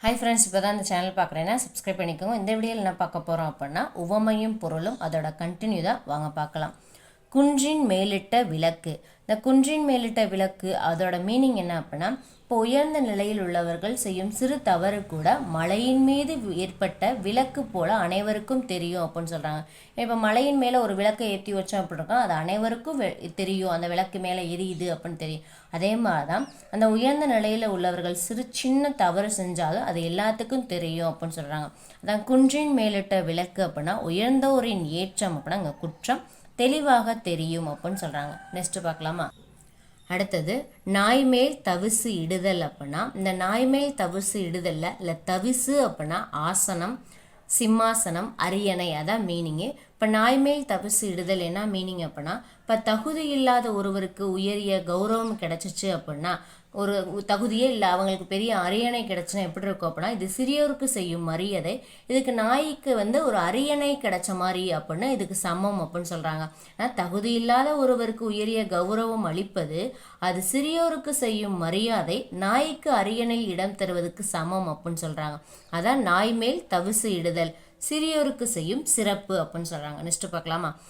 Hi friends, இப்போ தான் இந்த சேனல் பார்க்குறேன்னா சப்ஸ்கிரைப் பண்ணிக்கோங்க. இந்த வீடியோவில் என்ன பார்க்க போகிறோம் அப்படின்னா உவமையும் பொருளும் அதோட கண்டினியூ தான் வாங்க பார்க்கலாம். குன்றின் மேலிட்ட விளக்கு. இந்த குன்றின் மேலிட்ட விளக்கு அதோட மீனிங் என்ன அப்படின்னா, இப்போ உயர்ந்த நிலையில் உள்ளவர்கள் செய்யும் சிறு தவறு கூட மலையின் மீது ஏற்பட்ட விளக்கு போல அனைவருக்கும் தெரியும் அப்படின்னு சொல்கிறாங்க. இப்போ மலையின் மேலே ஒரு விளக்கை ஏற்றி வச்சோம் அப்படின்னா அது அனைவருக்கும் தெரியும், அந்த விளக்கு மேலே எரியுது அப்படின்னு தெரியும். அதே மாதிரி தான் அந்த உயர்ந்த நிலையில் உள்ளவர்கள் சின்ன தவறு செஞ்சாலும் அது எல்லாத்துக்கும் தெரியும் அப்படின்னு சொல்கிறாங்க. அதான் குன்றின் மேலிட்ட விளக்கு அப்படின்னா உயர்ந்தோரின் ஏற்றம் அப்படின்னா அங்கே குற்றம் தெளிவாக தெரியும் அப்படின்னு சொல்கிறாங்க. நெக்ஸ்ட் பார்க்கலாமா? அடுத்தது நாய் மேல் தவிசு இடுதல் அப்படின்னா, இந்த நாய் மேல் தவிசு இடுதல்ல இல்லை தவிசு அப்படின்னா ஆசனம், சிம்மாசனம், அரியணை, அதான் மீனிங்கு. இப்போ நாய் மேல் தவிசு இடுதல் என்ன மீனிங் அப்படின்னா, இப்போ தகுதி இல்லாத ஒருவருக்கு உயரிய கௌரவம் கிடைச்சிச்சு அப்படின்னா, ஒரு தகுதியே இல்லை அவங்களுக்கு பெரிய அரியணை கிடைச்சுன்னா எப்படி இருக்கும் அப்படின்னா, இது சிறியோருக்கு செய்யும் மரியாதை, இதுக்கு நாய்க்கு ஒரு அரியணை கிடைச்ச மாதிரி அப்படின்னு இதுக்கு சமம் அப்படின்னு சொல்கிறாங்க. தகுதி இல்லாத ஒருவருக்கு உயரிய கௌரவம் அளிப்பது அது சிறியோருக்கு செய்யும் மரியாதை நாய்க்கு அரியணையில் இடம் தருவதற்கு சமம் அப்படின்னு சொல்கிறாங்க. அதான் நாய் மேல் தவிசு இடுதல் சிறியோருக்கு செய்யும் சிறப்பு அப்படின்னு சொல்கிறாங்க. நெக்ஸ்ட் பார்க்கலாமா?